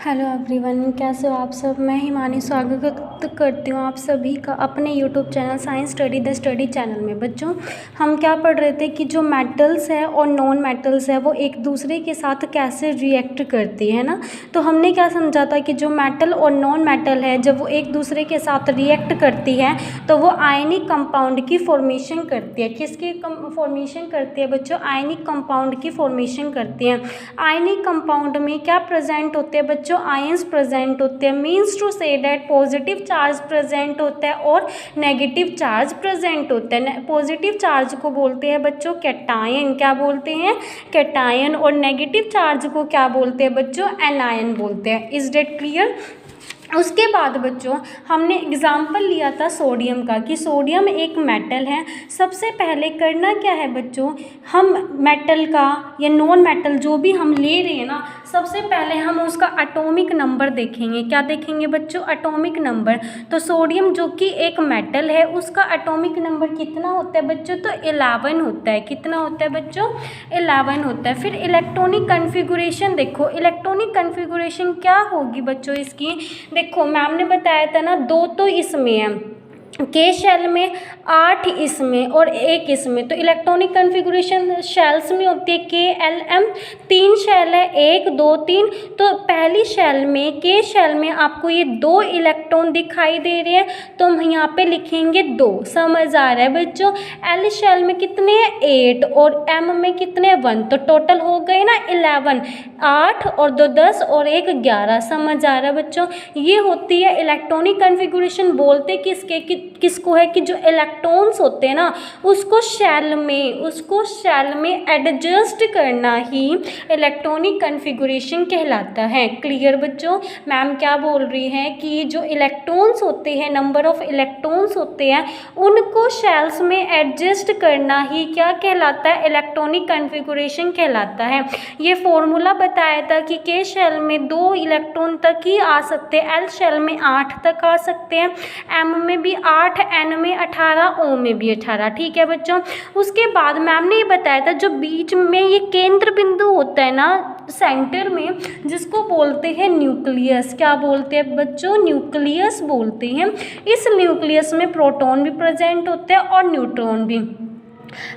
Hello everyone, कैसे हो आप सब। मैं हिमानी स्वागत करती हूँ आप सभी का अपने YouTube channel science study the study channel में। बच्चों, हम क्या पढ़ रहे थे कि जो मेटल्स है और नॉन मेटल्स है वो एक दूसरे के साथ कैसे रिएक्ट करती है ना। तो हमने क्या समझा था कि जो मेटल और नॉन मेटल है जब वो एक दूसरे के साथ रिएक्ट करती है तो वो आयनिक कंपाउंड की फॉर्मेशन करती है। किसकी फॉर्मेशन करती है बच्चों? आयनिक कंपाउंड की फॉर्मेशन करती है। आयनिक कंपाउंड में क्या प्रेजेंट होते हैं बच्चों? आयंस प्रेजेंट होते हैं। Means to say that positive charge present होता है और नेगेटिव चार्ज प्रेजेंट होता है। पॉजिटिव चार्ज को बोलते हैं बच्चों कैटायन। क्या बोलते हैं? कैटायन। और नेगेटिव चार्ज को क्या बोलते हैं बच्चों? एनायन बोलते हैं। Is that clear? उसके बाद बच्चों हमने एग्जाम्पल लिया था सोडियम का कि सोडियम एक मेटल है। सबसे पहले करना क्या है बच्चों, हम मेटल का या नॉन मेटल जो भी हम ले रहे हैं ना, सबसे पहले हम उसका एटॉमिक नंबर देखेंगे। क्या देखेंगे बच्चों? Atomic number. तो सोडियम जो कि एक मेटल है उसका एटॉमिक नंबर कितना होता है बच्चों? तो 11 होता है। कितना होता है बच्चों? 11 होता है। फिर इलेक्ट्रॉनिक कन्फिगुरेशन देखो, इलेक्ट्रॉनिक कन्फिगुरेशन क्या होगी बच्चों इसकी? देखो मैम ने बताया था ना, 2 तो इसमें है, के शेल में 8 इसमें और 1 इसमें। तो इलेक्ट्रॉनिक कन्फिगुरेशन शेल्स में होती है KLM। 3 शेल है, 1 2 3। तो पहली शेल में के शेल में आपको ये 2 इलेक्ट्रॉन दिखाई दे रहे हैं तो हम यहाँ पे लिखेंगे 2। समझ आ रहा है बच्चों? L शेल में कितने हैं? 8 और M में कितने? 1। तो टोटल हो गए ना 11। 8 और 2 10 और 1 11। समझ आ रहा है बच्चों? ये होती है इलेक्ट्रॉनिक कन्फिगुरेशन। बोलते किसको है कि जो इलेक्ट्रॉन्स होते हैं ना उसको शेल में एडजस्ट करना ही इलेक्ट्रॉनिक कन्फिगुरेशन कहलाता है। क्लियर बच्चों? मैम क्या बोल रही हैं कि जो इलेक्ट्रॉन्स होते हैं, नंबर ऑफ इलेक्ट्रॉन्स होते हैं, उनको शेल्स में एडजस्ट करना ही क्या कहलाता है? इलेक्ट्रॉनिक कन्फिगुरेशन कहलाता है। ये फॉर्मूला बताया था कि के शेल में 2 इलेक्ट्रॉन तक ही आ सकते हैं, एल शेल में 8 तक आ सकते हैं, एम में भी 8, एन में 18, ओ में भी 18। ठीक है बच्चों? उसके बाद मैम ने ये बताया था जो बीच में ये केंद्र बिंदु होता है ना सेंटर में, जिसको बोलते हैं न्यूक्लियस। क्या बोलते हैं बच्चों? न्यूक्लियस बोलते हैं। इस न्यूक्लियस में प्रोटॉन भी प्रेजेंट होते हैं और न्यूट्रॉन भी।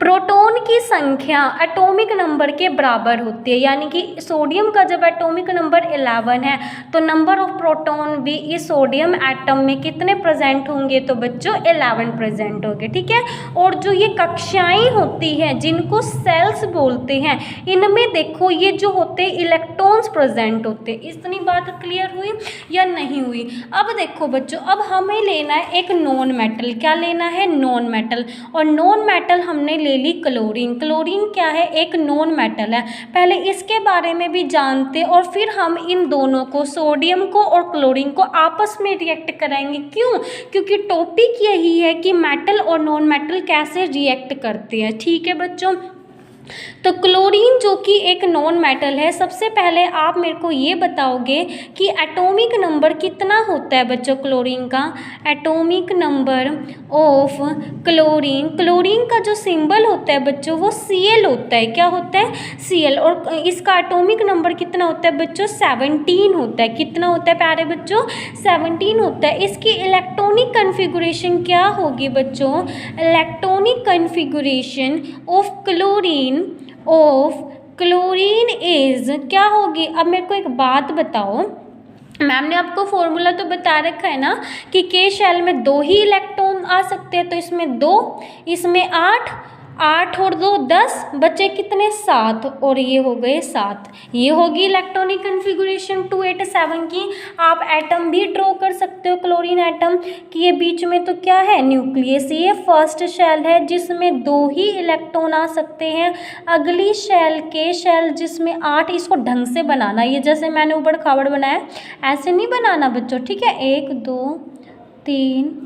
प्रोटॉन की संख्या एटॉमिक नंबर के बराबर होती है, यानी कि सोडियम का जब एटॉमिक नंबर 11 है तो नंबर ऑफ प्रोटॉन भी इस सोडियम एटम में कितने प्रेजेंट होंगे? तो बच्चों 11 प्रेजेंट होंगे। ठीक है? और जो ये कक्षाएं होती हैं जिनको सेल्स बोलते हैं, इनमें देखो ये जो होते हैं इलेक्ट्रॉन्स प्रेजेंट होते हैं। इतनी बात क्लियर हुई या नहीं हुई? अब देखो बच्चों, अब हमें लेना है एक नॉन मेटल। क्या लेना है? Non metal. और नॉन मेटल हमने ले ली क्लोरीन। क्लोरीन क्या है? एक नॉन मेटल है। पहले इसके बारे में भी जानते और फिर हम इन दोनों को, सोडियम को और क्लोरीन को, आपस में रिएक्ट कराएंगे। क्यों? क्योंकि टॉपिक यही है कि मेटल और नॉन मेटल कैसे रिएक्ट करते हैं। ठीक है बच्चों? तो क्लोरीन जो कि एक नॉन मेटल है, सबसे पहले आप मेरे को ये बताओगे कि एटॉमिक नंबर कितना होता है बच्चों क्लोरीन का? Atomic number of chlorine, chlorine का जो सिंबल होता है बच्चों वो Cl होता है। क्या होता है? Cl। और इसका एटॉमिक नंबर कितना होता है बच्चों? 17 होता है। कितना होता है प्यारे बच्चों? 17 होता है। इसकी इलेक्ट्रॉनिक कन्फिगुरेशन क्या होगी बच्चों? Electronic configuration of chlorine is क्या होगी? अब मेरे को एक बात बताओ, मैम ने आपको फॉर्मूला तो बता रखा है ना कि के शेल में 2 ही इलेक्ट्रॉन आ सकते हैं, तो इसमें 2, इसमें 8, 8 और 2 10, बचे कितने? 7। और ये हो गए 7। ये होगी इलेक्ट्रॉनिक कन्फिगुरेशन 287 की। आप एटम भी ड्रॉ कर सकते हो क्लोरीन एटम कि ये बीच में तो क्या है? न्यूक्लियस। ये फर्स्ट शेल है जिसमें 2 ही इलेक्ट्रॉन आ सकते हैं। अगली शेल के शेल जिसमें 8। इसको ढंग से बनाना, ये जैसे मैंने ऊबड़ खाबड़ बनाया ऐसे नहीं बनाना बच्चों। ठीक है? 1 2 3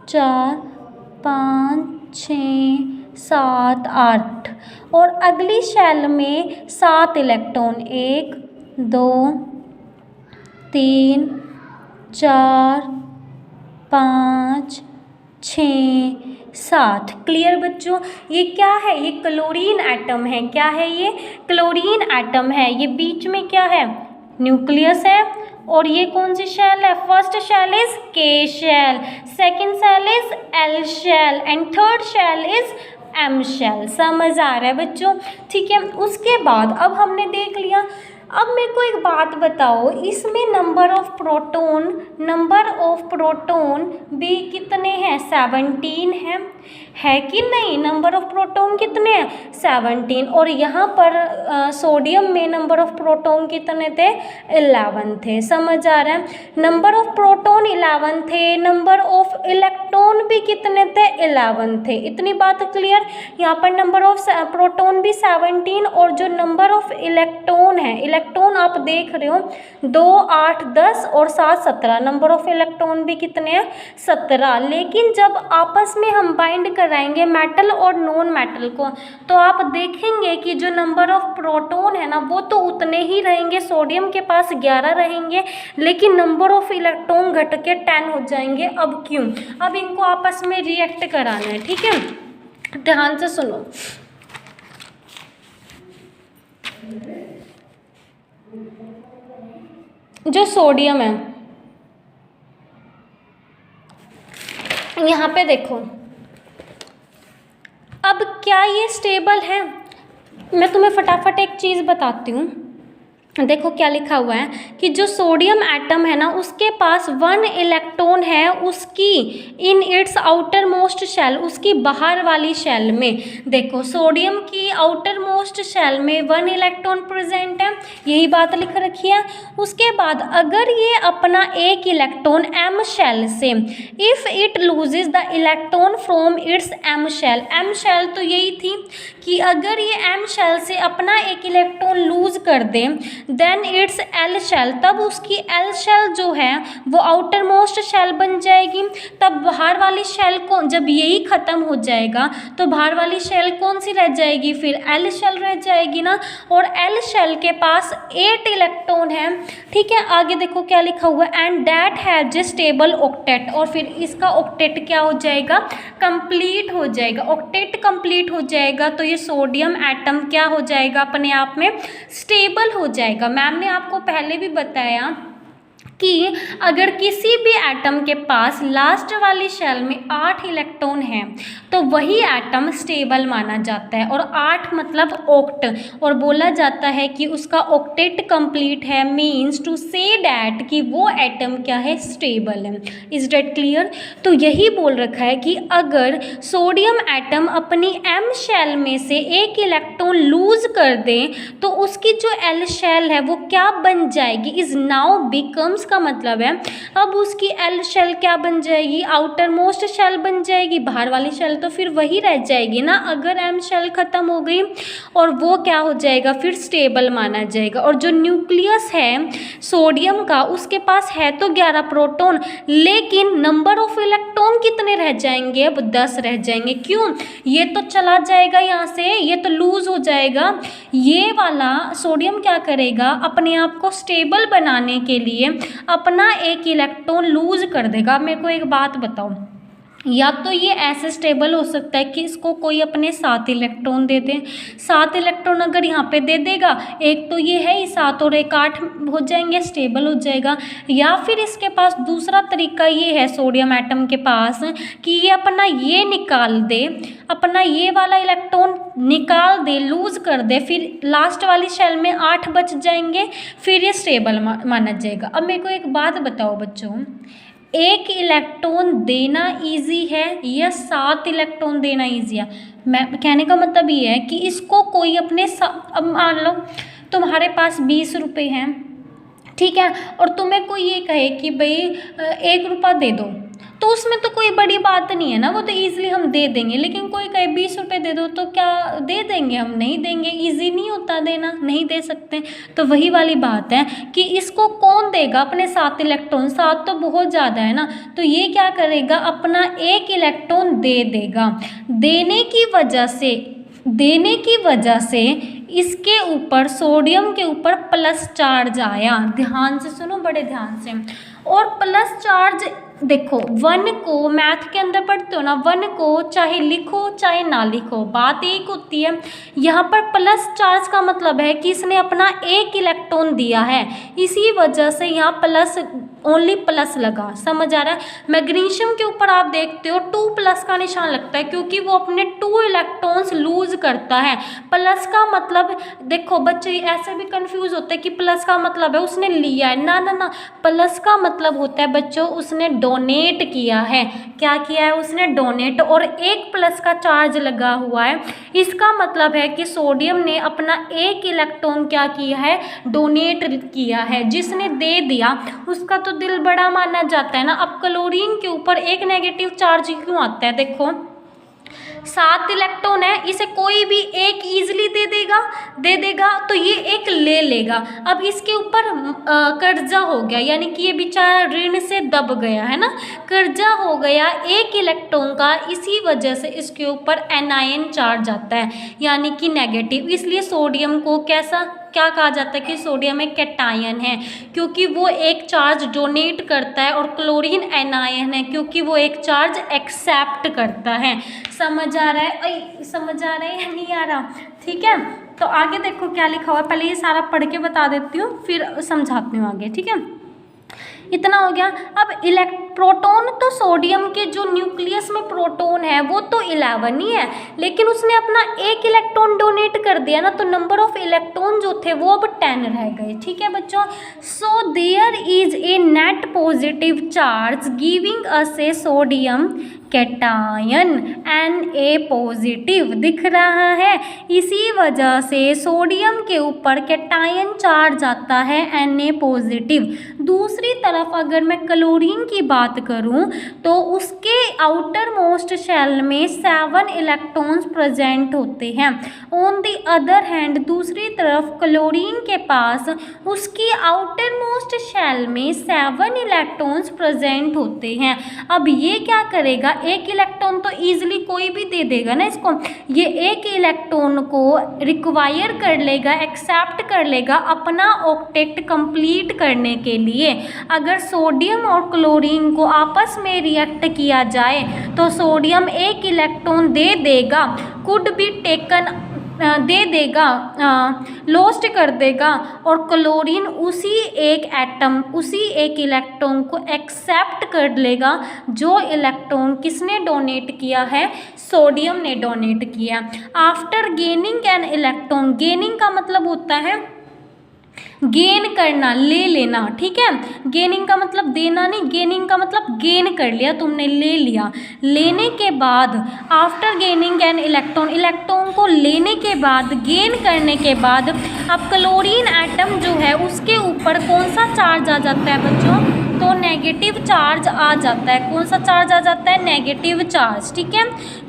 4 5 6 7 8। और अगली शेल में 7 इलेक्ट्रॉन, 1 2 3 4 5 6 7। क्लियर बच्चों? ये क्या है? ये क्लोरीन एटम है। क्या है ये? क्लोरीन एटम है। ये बीच में क्या है? न्यूक्लियस है, और ये कौन सी शेल है? First shell is K shell, second shell is L shell and third shell is M shell. समझ आ रहा है बच्चों? ठीक है, उसके बाद अब हमने देख लिया। अब मेरे को एक बात बताओ, इसमें नंबर ऑफ प्रोटोन भी कितने हैं? 17 है कि नहीं? नंबर ऑफ प्रोटोन कितने हैं? 17। और यहाँ पर सोडियम में नंबर ऑफ प्रोटोन कितने थे? 11 थे। समझ आ रहा है? नंबर ऑफ प्रोटोन 11 थे, नंबर ऑफ इलेक्ट्रॉन भी कितने थे? 11 थे। इतनी बात क्लियर? यहाँ पर नंबर ऑफ प्रोटोन भी 17 और जो नंबर ऑफ इलेक्ट्रॉन है, इलेक्ट्रॉन आप देख रहे हो 2, 8, 10 और 7, 17। नंबर ऑफ इलेक्ट्रॉन भी कितने हैं? 17। लेकिन जब आपस में हम बाइंड कराएंगे मेटल और नॉन मेटल को, तो आप देखेंगे कि जो नंबर ऑफ प्रोटॉन है ना, वो तो उतने ही रहेंगे। सोडियम के पास 11 रहेंगे, लेकिन नंबर ऑफ इलेक्ट्रॉन घट के 10 हो जाएंगे। अब क्यों? अब इनको आपस में रिएक्ट कराना है। ठीक है, ध्यान से सुनो। जो सोडियम है, यहाँ पे देखो, अब क्या ये स्टेबल है? मैं तुम्हें फटाफट एक चीज़ बताती हूँ। देखो क्या लिखा हुआ है कि जो सोडियम एटम है ना, उसके पास 1 इलेक्ट्रॉन है उसकी in its outermost shell, उसकी बाहर वाली शेल में। देखो सोडियम की आउटर मोस्ट शेल में 1 इलेक्ट्रॉन प्रेजेंट है, यही बात लिख रखी है। उसके बाद अगर ये अपना एक इलेक्ट्रॉन एम शेल से, if it loses the electron from its M shell तो यही थी कि अगर ये एम शेल से अपना एक इलेक्ट्रॉन लूज कर दे, देन इट्स एल शेल, तब उसकी एल शेल जो है वो आउटर मोस्ट शेल बन जाएगी। तब बाहर वाली शेल को, जब यही ख़त्म हो जाएगा तो बाहर वाली शेल कौन सी रह जाएगी? फिर एल शेल रह जाएगी ना। और एल शेल के पास 8 इलेक्ट्रॉन है। ठीक है, आगे देखो क्या लिखा हुआ है, and that has a stable octet, और फिर इसका ऑक्टेट क्या हो जाएगा? कंप्लीट हो जाएगा। ऑक्टेट कंप्लीट हो जाएगा तो ये सोडियम एटम क्या हो जाएगा? अपने आप में स्टेबल हो जाएगा। मैम ने आपको पहले भी बताया कि अगर किसी भी एटम के पास लास्ट वाली शेल में 8 इलेक्ट्रॉन है तो वही एटम स्टेबल माना जाता है। और 8 मतलब ऑक्ट, और बोला जाता है कि उसका ऑक्टेट कंप्लीट है, मीन्स टू से डैट कि वो एटम क्या है? स्टेबल है। Is that clear? तो यही बोल रखा है कि अगर सोडियम एटम अपनी एम शेल में से एक इलेक्ट्रॉन लूज कर दे तो उसकी जो एल शेल है वो क्या बन जाएगी? इज नाउ बिकम्स का मतलब है अब उसकी एल शेल क्या बन जाएगी? आउटर मोस्ट शेल बन जाएगी। बाहर वाली शेल तो फिर वही रह जाएगी ना अगर एम शेल खत्म हो गई, और वो क्या हो जाएगा? फिर स्टेबल माना जाएगा। और जो न्यूक्लियस है सोडियम का, उसके पास है तो 11 प्रोटॉन, लेकिन नंबर ऑफ इलेक्ट्रॉन कितने रह जाएंगे? अब 10 रह जाएंगे। क्यों? ये तो चला जाएगा यहाँ से, ये तो लूज हो जाएगा। ये वाला सोडियम क्या करेगा? अपने आप को स्टेबल बनाने के लिए अपना एक इलेक्ट्रॉन लूज कर देगा। मेरे को एक बात बताओ, या तो ये ऐसे स्टेबल हो सकता है कि इसको कोई अपने 7 इलेक्ट्रॉन दे दे। 7 इलेक्ट्रॉन अगर यहाँ पे दे देगा, एक तो ये है 7 और 1 8 हो जाएंगे, स्टेबल हो जाएगा। या फिर इसके पास दूसरा तरीका ये है सोडियम एटम के पास कि ये अपना ये निकाल दे, अपना ये वाला इलेक्ट्रॉन निकाल दे, लूज कर दे, फिर लास्ट वाली शेल में 8 बच जाएंगे, फिर ये स्टेबल माना जाएगा। अब मेरे को एक बात बताओ बच्चों, एक इलेक्ट्रॉन देना इजी है या 7 इलेक्ट्रॉन देना इजी है? मैं कहने का मतलब ये है कि इसको कोई अपने, अब मान लो तुम्हारे पास 20 रुपये हैं, ठीक है, और तुम्हें कोई ये कहे कि भाई 1 रुपया दे दो, तो उसमें तो कोई बड़ी बात नहीं है ना, वो तो ईजिली हम दे देंगे। लेकिन कोई कहे 20 रुपये दे दो, तो क्या दे देंगे? हम नहीं देंगे, ईजी नहीं होता देना, नहीं दे सकते। तो वही वाली बात है कि इसको कौन देगा अपने 7 इलेक्ट्रॉन? 7 तो बहुत ज़्यादा है ना, तो ये क्या करेगा? अपना 1 इलेक्ट्रॉन दे देगा। देने की वजह से इसके ऊपर, सोडियम के ऊपर प्लस चार्ज आया। ध्यान से सुनो, बड़े ध्यान से। और प्लस चार्ज देखो, वन को मैथ के अंदर पढ़ते हो ना, वन को चाहे लिखो चाहे ना लिखो, बात एक होती है। यहाँ पर प्लस चार्ज का मतलब है कि इसने अपना एक इलेक्ट्रॉन दिया है, इसी वजह से यहाँ प्लस, ओनली प्लस लगा। समझ आ रहा है। मैग्नीशियम के ऊपर आप देखते हो 2 प्लस का निशान लगता है, क्योंकि वो अपने 2 इलेक्ट्रॉन्स लूज करता है। प्लस का मतलब, देखो बच्चे ऐसे भी कंफ्यूज होते हैं कि प्लस का मतलब है उसने लिया है, ना ना ना, प्लस का मतलब होता है बच्चों उसने डोनेट किया है। क्या किया है? उसने डोनेट, और एक प्लस का चार्ज लगा हुआ है, इसका मतलब है कि सोडियम ने अपना एक इलेक्ट्रॉन क्या किया है? डोनेट किया है। जिसने दे दिया उसका तो दिल बड़ा माना जाता है ना। अब क्लोरीन के ऊपर एक नेगेटिव चार्ज क्यों आता है? देखो 7 इलेक्ट्रॉन है, इसे कोई भी एक ईजिली दे देगा तो ये एक ले लेगा। अब इसके ऊपर कर्जा हो गया, यानी कि ये बेचारा ऋण से दब गया है ना, कर्जा हो गया एक इलेक्ट्रॉन का, इसी वजह से इसके ऊपर एनायन चार्ज आता है, यानी कि नेगेटिव। इसलिए सोडियम को क्या कहा जाता है कि सोडियम एक कैटायन है, क्योंकि वो एक चार्ज डोनेट करता है, और क्लोरीन एनायन है क्योंकि वो एक चार्ज एक्सेप्ट करता है। समझ आ रहा है? समझ आ रहा है या नहीं आ रहा? ठीक है, तो आगे देखो क्या लिखा हुआ है, पहले ये सारा पढ़ के बता देती हूँ फिर समझाती हूँ आगे। ठीक है, इतना हो गया। अब प्रोटॉन तो सोडियम के जो न्यूक्लियस में प्रोटॉन है वो तो 11 ही है, लेकिन उसने अपना एक इलेक्ट्रॉन डोनेट कर दिया ना, तो नंबर ऑफ इलेक्ट्रॉन जो थे वो अब 10 रह गए। ठीक है बच्चों, so there is a net positive charge giving us a sodium cation Na positive दिख रहा है। इसी वजह से सोडियम के ऊपर कैटायन चार्ज आता है Na पॉजिटिव। दूसरी तरफ अगर मैं क्लोरीन की बात करूं तो उसके आउटर मोस्ट शेल में 7 इलेक्ट्रॉन्स प्रेजेंट होते हैं। ऑन द अदर हैंड दूसरी तरफ क्लोरीन के पास उसकी आउटर मोस्ट शेल में 7 इलेक्ट्रॉन्स प्रेजेंट होते हैं। अब ये क्या करेगा? एक इलेक्ट्रॉन तो ईजिली कोई भी दे देगा ना इसको, ये एक इलेक्ट्रॉन को रिक्वायर कर लेगा, एक्सेप्ट कर लेगा अपना ऑक्टेट कंप्लीट करने के लिए। अगर सोडियम और क्लोरीन को आपस में रिएक्ट किया जाए तो सोडियम एक इलेक्ट्रॉन दे देगा, कुड बी टेकन दे देगा, लॉस्ट कर देगा, और क्लोरीन उसी एक एटम, उसी एक इलेक्ट्रॉन को एक्सेप्ट कर लेगा जो इलेक्ट्रॉन किसने डोनेट किया है? सोडियम ने डोनेट किया। After gaining an electron, gaining का मतलब होता है गेन करना, ले लेना। ठीक है, गेनिंग का मतलब देना नहीं, गेनिंग का मतलब गेन कर लिया तुमने, ले लिया। लेने के बाद after gaining an electron, electron को लेने के बाद, गेन करने के बाद, अब क्लोरीन एटम जो है उसके ऊपर कौन सा चार्ज आ जाता है बच्चों? तो नेगेटिव चार्ज आ जाता है। कौन सा चार्ज आ जाता है? Negative charge. ठीक है,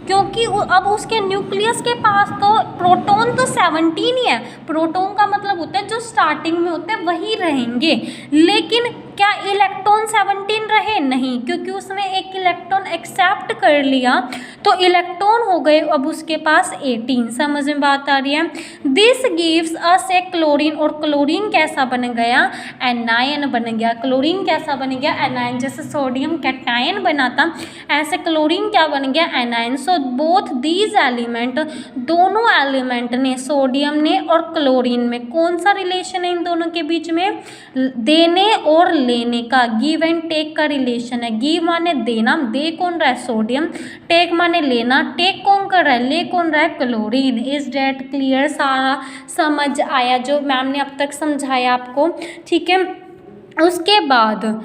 क्योंकि अब उसके न्यूक्लियस के पास तो प्रोटॉन तो 17 ही है। प्रोटॉन का मतलब होता है जो स्टार्टिंग में होते हैं वही रहेंगे, लेकिन क्या इलेक्ट्रॉन 17 रहे? नहीं, क्योंकि उसने एक इलेक्ट्रॉन एक्सेप्ट कर लिया तो इलेक्ट्रॉन हो गए अब उसके पास 18। समझ में बात आ रही है? This gives us A chlorine, और क्लोरीन कैसा बन गया? एनायन बन गया। क्लोरीन कैसा बन गया? एनायन। जैसे सोडियम कैटायन बना था ऐसे क्लोरीन क्या बन गया? Anion. So both these element, दोनों एलिमेंट ने, सोडियम ने और क्लोरीन में कौन सा रिलेशन है इन दोनों के बीच में? देने और लेने का, गिव एंड टेक का रिलेशन है। गिव माने देना, दे कौन रहा है? सोडियम। टेक माने लेना, टेक कौन कर रहा है? ले कौन रहा है? क्लोरीन। Is that clear? सारा समझ आया जो मैम ने अब तक समझाया आपको? ठीक है, उसके बाद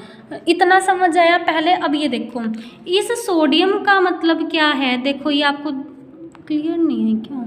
इतना समझ आया पहले। अब ये देखो, इस सोडियम का मतलब क्या है? देखो ये आपको क्लियर नहीं है क्या?